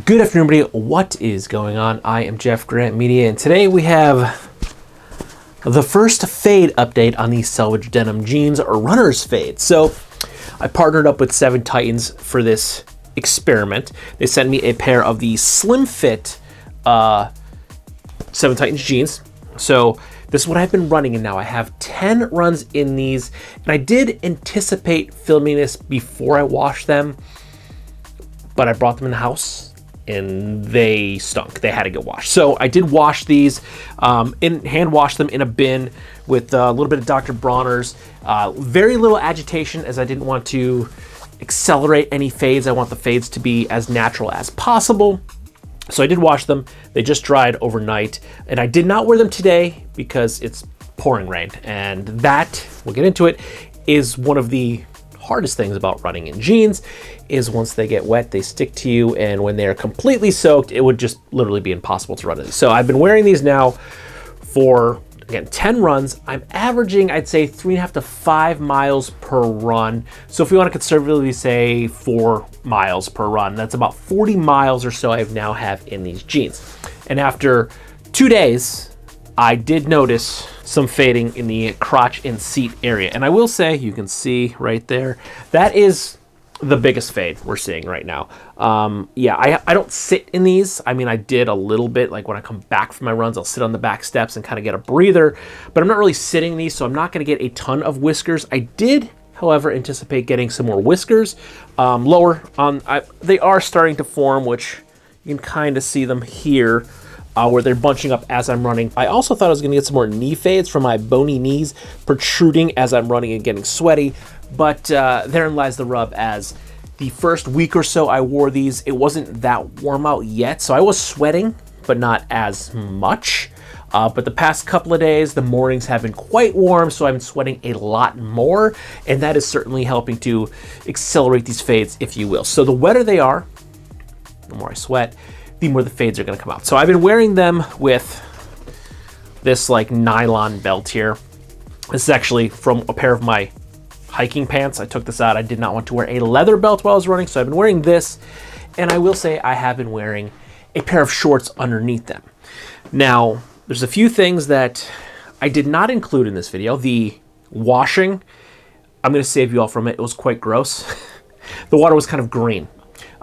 Good afternoon, everybody. What is going on? I am jeffgrantMEDIA, and today we have the first fade update on the Selvedge Denim jeans runner's fade. So I partnered up with 7 Titans for this experiment. They sent me a pair of the slim fit 7 Titans jeans. So this is what I've been running in now. I have 10 runs in these, and I did anticipate filming this before I washed them, but I brought them in the house and they stunk. They had to get washed. So I did wash these, hand wash them in a bin with a little bit of Dr. Bronner's. Very little agitation, as I didn't want to accelerate any fades. I want the fades to be as natural as possible. So I did wash them. They just dried overnight, and I did not wear them today because it's pouring rain. And that, we'll get into it, is one of the hardest things about running in jeans, is once they get wet, they stick to you, and when they're completely soaked, it would just literally be impossible to run in. So I've been wearing these now for, again, 10 runs. I'm averaging, I'd say, 3.5 to 5 miles per run. So if we want to conservatively say 4 miles per run, that's about 40 miles or so I now have in these jeans. And after 2 days, I did notice some fading in the crotch and seat area. And I will say, you can see right there, that is the biggest fade we're seeing right now. Yeah, I don't sit in these. I mean, I did a little bit, like when I come back from my runs, I'll sit on the back steps and kind of get a breather, but I'm not really sitting in these, so I'm not gonna get a ton of whiskers. I did, however, anticipate getting some more whiskers lower on. They are starting to form, which you can kind of see them here, where they're bunching up as I'm running. I also thought I was gonna get some more knee fades from my bony knees protruding as I'm running and getting sweaty, but therein lies the rub. As the first week or so I wore these, it wasn't that warm out yet, so I was sweating, but not as much. But the past couple of days, the mornings have been quite warm, so I'm sweating a lot more, and that is certainly helping to accelerate these fades, if you will. So the wetter they are, the more I sweat, the more the fades are gonna come out. So I've been wearing them with this like nylon belt here. This is actually from a pair of my hiking pants. I took this out. I did not want to wear a leather belt while I was running, so I've been wearing this, and I will say I have been wearing a pair of shorts underneath them. Now, there's a few things that I did not include in this video. The washing, I'm gonna save you all from it. It was quite gross. The water was kind of green.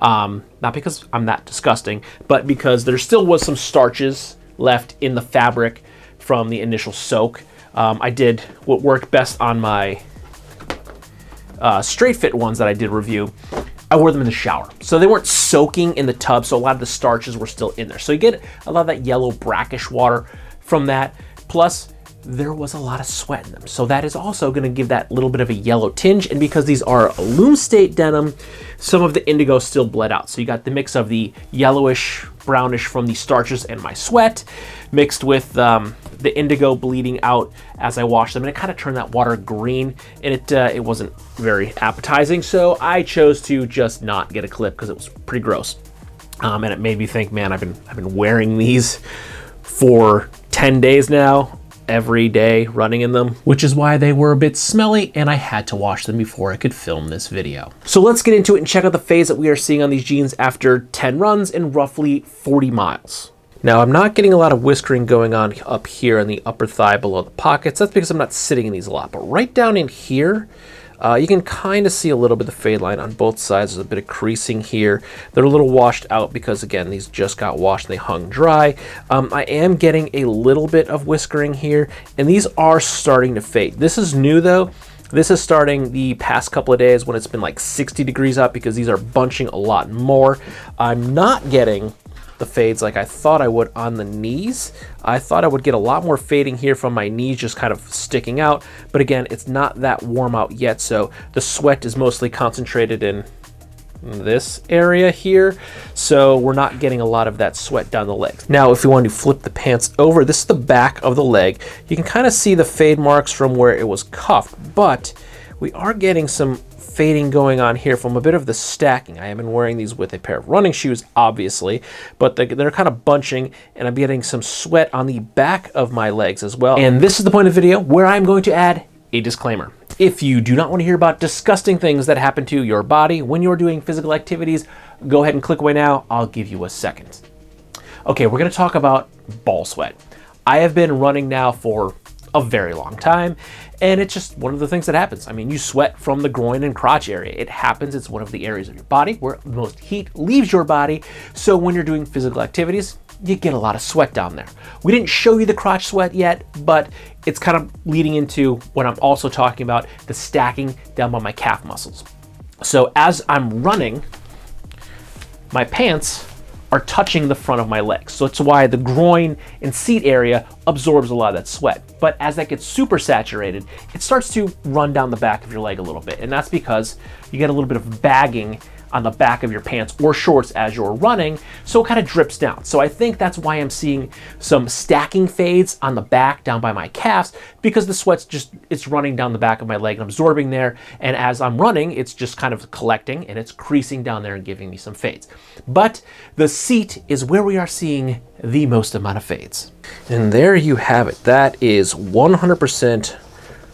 Not because I'm that disgusting, but because there still was some starches left in the fabric from the initial soak. I did what worked best on my straight fit ones that I did review. I wore them in the shower, so they weren't soaking in the tub, so a lot of the starches were still in there. So you get a lot of that yellow brackish water from that, plus there was a lot of sweat in them, so that is also going to give that little bit of a yellow tinge. And because these are loom state denim, some of the indigo still bled out, so you got the mix of the yellowish brownish from the starches and my sweat mixed with the indigo bleeding out as I washed them, and it kind of turned that water green, and it wasn't very appetizing. So I chose to just not get a clip because it was pretty gross, and it made me think, man, I've been wearing these for 10 days now, every day running in them, which is why they were a bit smelly, and I had to wash them before I could film this video. So let's get into it and check out the fades that we are seeing on these jeans after 10 runs and roughly 40 miles. Now, I'm not getting a lot of whiskering going on up here on the upper thigh below the pockets. That's because I'm not sitting in these a lot, but right down in here, you can kind of see a little bit of the fade line on both sides. There's a bit of creasing here. They're a little washed out because, again, these just got washed and they hung dry. I am getting a little bit of whiskering here, and these are starting to fade. This is new, though. This is starting the past couple of days when it's been like 60 degrees up, because these are bunching a lot more. I'm not getting the fades like I thought I would on the knees. I thought I would get a lot more fading here from my knees just kind of sticking out, but again, it's not that warm out yet, so the sweat is mostly concentrated in this area here, so we're not getting a lot of that sweat down the legs. Now, if you want to flip the pants over, this is the back of the leg. You can kind of see the fade marks from where it was cuffed, but we are getting some fading going on here from a bit of the stacking. I have been wearing these with a pair of running shoes, obviously, but they're kind of bunching, and I'm getting some sweat on the back of my legs as well. And this is the point of the video where I'm going to add a disclaimer. If you do not want to hear about disgusting things that happen to your body when you're doing physical activities, go ahead and click away now. I'll give you a second. Okay, we're gonna talk about ball sweat. I have been running now for a very long time, and it's just one of the things that happens. I mean, you sweat from the groin and crotch area. It happens. It's one of the areas of your body where the most heat leaves your body. So when you're doing physical activities, you get a lot of sweat down there. We didn't show you the crotch sweat yet, but it's kind of leading into what I'm also talking about, the stacking down by my calf muscles. So as I'm running, my pants are touching the front of my legs. So it's why the groin and seat area absorbs a lot of that sweat. But as that gets super saturated, it starts to run down the back of your leg a little bit. And that's because you get a little bit of bagging on the back of your pants or shorts as you're running, so it kind of drips down. So I think that's why I'm seeing some stacking fades on the back down by my calves, because the sweat's it's running down the back of my leg and absorbing there, and as I'm running, it's just kind of collecting and it's creasing down there and giving me some fades. But the seat is where we are seeing the most amount of fades. And there you have it. That is 100%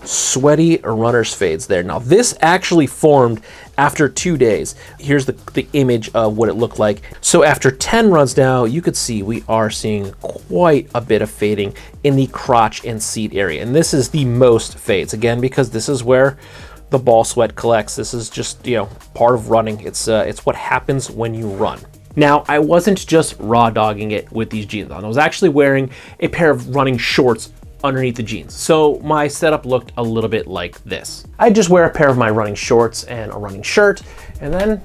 sweaty runner's fades there. Now this actually formed after 2 days. Here's the image of what it looked like. So after 10 runs now, you could see we are seeing quite a bit of fading in the crotch and seat area. And this is the most fades, again, because this is where the ball sweat collects. This is just, part of running. It's what happens when you run. Now, I wasn't just raw dogging it with these jeans on. I was actually wearing a pair of running shorts underneath the jeans. So my setup looked a little bit like this. I just wear a pair of my running shorts and a running shirt, and then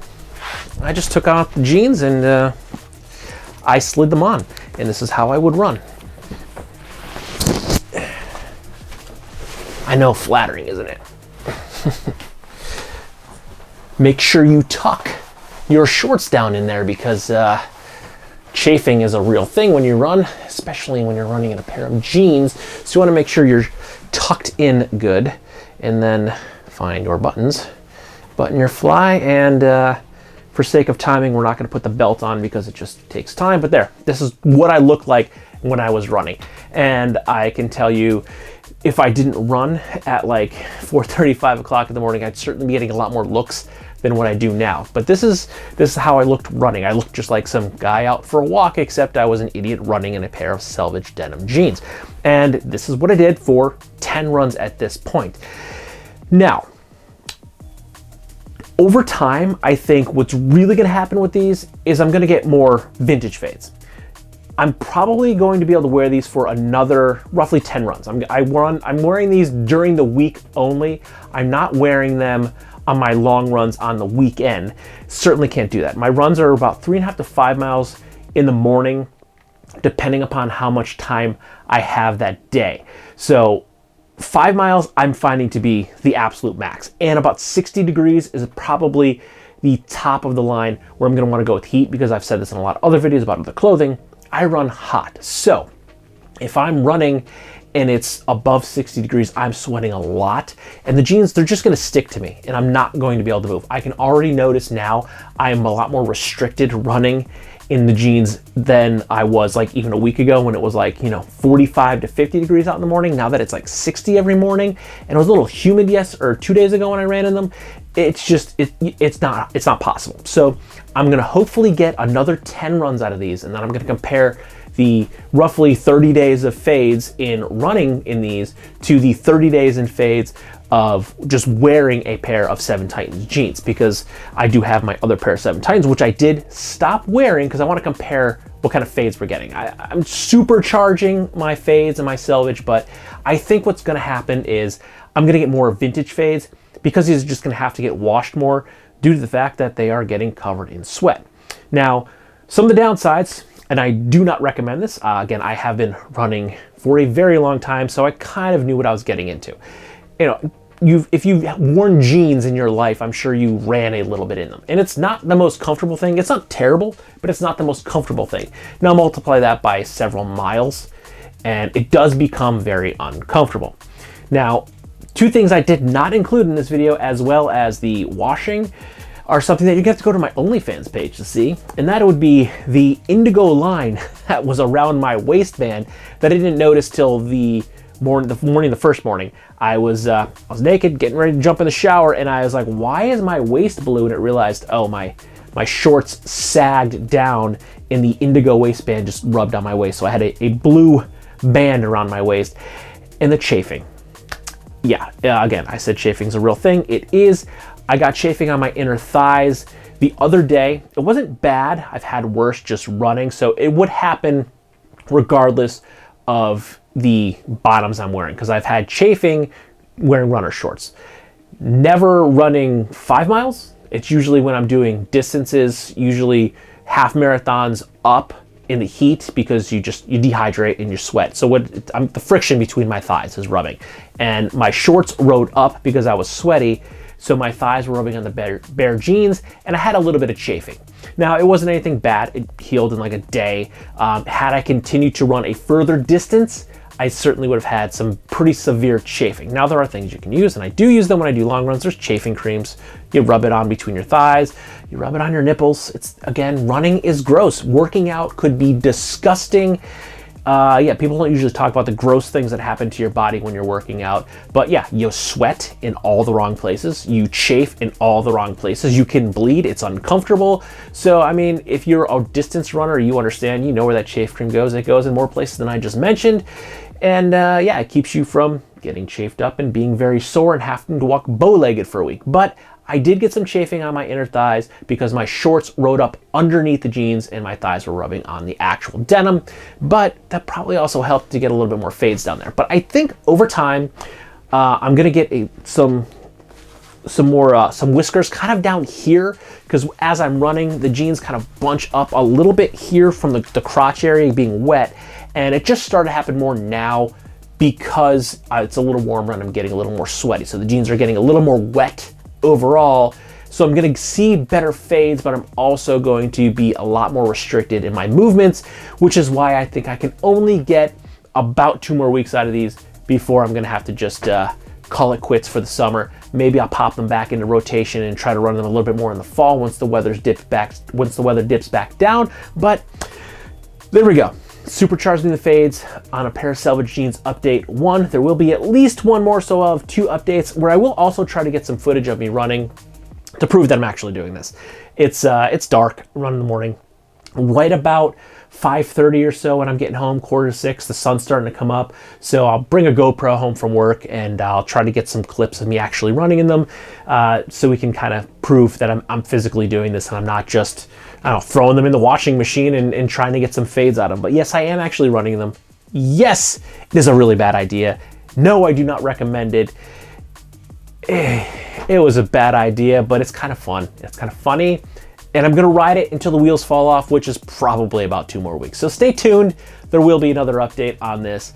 I just took off the jeans and I slid them on, and this is how I would run. I know, flattering, isn't it? Make sure you tuck your shorts down in there, because chafing is a real thing when you run, especially when you're running in a pair of jeans. So you want to make sure you're tucked in good, and then find your buttons, button your fly, and for sake of timing, we're not going to put the belt on because it just takes time. But there, this is what I looked like when I was running. And I can tell you, if I didn't run at like 4:30, 5 o'clock in the morning, I'd certainly be getting a lot more looks than what I do now. But this is how I looked running. I looked just like some guy out for a walk, except I was an idiot running in a pair of Selvedge Denim jeans. And this is what I did for 10 runs at this point. Now, over time, I think what's really gonna happen with these is I'm gonna get more vintage fades. I'm probably going to be able to wear these for another roughly 10 runs. I'm wearing these during the week only. I'm not wearing them on my long runs on the weekend. Certainly can't do that. My runs are about 3.5 to 5 miles in the morning, depending upon how much time I have that day. So 5 miles I'm finding to be the absolute max, and about 60 degrees is probably the top of the line where I'm going to want to go with heat, because I've said this in a lot of other videos about other clothing. I run hot. So if I'm running and it's above 60 degrees, I'm sweating a lot, and the jeans, they're just gonna stick to me, and I'm not going to be able to move. I can already notice now I'm a lot more restricted running in the jeans than I was like even a week ago, when it was like, 45 to 50 degrees out in the morning. Now that it's like 60 every morning, and it was a little humid 2 days ago when I ran in them, it's just, it's not possible. So I'm gonna hopefully get another 10 runs out of these, and then I'm gonna compare the roughly 30 days of fades in running in these to the 30 days in fades of just wearing a pair of 7 Titans jeans, because I do have my other pair of 7 Titans, which I did stop wearing because I want to compare what kind of fades we're getting. I'm supercharging my fades and my selvage, but I think what's going to happen is I'm going to get more vintage fades, because these are just going to have to get washed more due to the fact that they are getting covered in sweat. Now, some of the downsides, and I do not recommend this. Again, I have been running for a very long time, so I kind of knew what I was getting into. If you've worn jeans in your life, I'm sure you ran a little bit in them. And it's not the most comfortable thing. It's not terrible, but it's not the most comfortable thing. Now multiply that by several miles, and it does become very uncomfortable. Now, 2 things I did not include in this video, as well as the washing, are something that you have to go to my OnlyFans page to see, and that would be the indigo line that was around my waistband that I didn't notice till the first morning. I was naked, getting ready to jump in the shower, and I was like, why is my waist blue? And it realized, oh, my my shorts sagged down and the indigo waistband just rubbed on my waist. So I had a blue band around my waist. And the chafing. Yeah, again, I said chafing's a real thing. It is. I got chafing on my inner thighs the other day. It wasn't bad. I've had worse just running. So it would happen regardless of the bottoms I'm wearing, because I've had chafing wearing runner shorts. Never running 5 miles. It's usually when I'm doing distances, usually half marathons up in the heat, because you dehydrate and you sweat. So the friction between my thighs is rubbing, and my shorts rode up because I was sweaty. So my thighs were rubbing on the bare jeans, and I had a little bit of chafing. Now, it wasn't anything bad. It healed in like a day. Had I continued to run a further distance, I certainly would have had some pretty severe chafing. Now, there are things you can use, and I do use them when I do long runs. There's chafing creams. You rub it on between your thighs. You rub it on your nipples. It's, again, running is gross. Working out could be disgusting. Yeah, people don't usually talk about the gross things that happen to your body when you're working out. But yeah, you sweat in all the wrong places. You chafe in all the wrong places. You can bleed. It's uncomfortable. So, I mean, if you're a distance runner, you understand, you know where that chafe cream goes. It goes in more places than I just mentioned. And yeah, it keeps you from getting chafed up and being very sore and having to walk bow-legged for a week. But I did get some chafing on my inner thighs because my shorts rode up underneath the jeans and my thighs were rubbing on the actual denim. But that probably also helped to get a little bit more fades down there. But I think over time, I'm gonna get some whiskers kind of down here, because as I'm running, the jeans kind of bunch up a little bit here from the crotch area being wet. And it just started to happen more now because it's a little warmer and I'm getting a little more sweaty. So the jeans are getting a little more wet overall. So I'm gonna see better fades, but I'm also going to be a lot more restricted in my movements, which is why I think I can only get about 2 more weeks out of these before I'm gonna have to just call it quits for the summer. Maybe I'll pop them back into rotation and try to run them a little bit more in the fall once the weather dips back down. But there we go. Supercharging the fades on a pair of Selvedge jeans update 1. There will be at least one more, so I'll have 2 updates where I will also try to get some footage of me running to prove that I'm actually doing this. It's dark, run in the morning. Right about 5:30 or so when I'm getting home, 5:45, the sun's starting to come up. So I'll bring a GoPro home from work and I'll try to get some clips of me actually running in them, so we can kind of prove that I'm physically doing this and I'm not just, I don't know, throwing them in the washing machine and trying to get some fades out of them. But yes, I am actually running them. Yes, it is a really bad idea. No, I do not recommend it. It was a bad idea, but it's kind of fun. It's kind of funny. And I'm gonna ride it until the wheels fall off, which is probably about 2 more weeks. So stay tuned. There will be another update on this.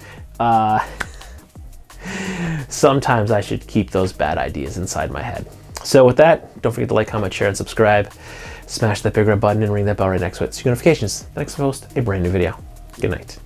Sometimes I should keep those bad ideas inside my head. So with that, don't forget to like, comment, share, and subscribe. Smash that big red button and ring that bell right next to it so you get notifications the next time I post a brand new video. Good night.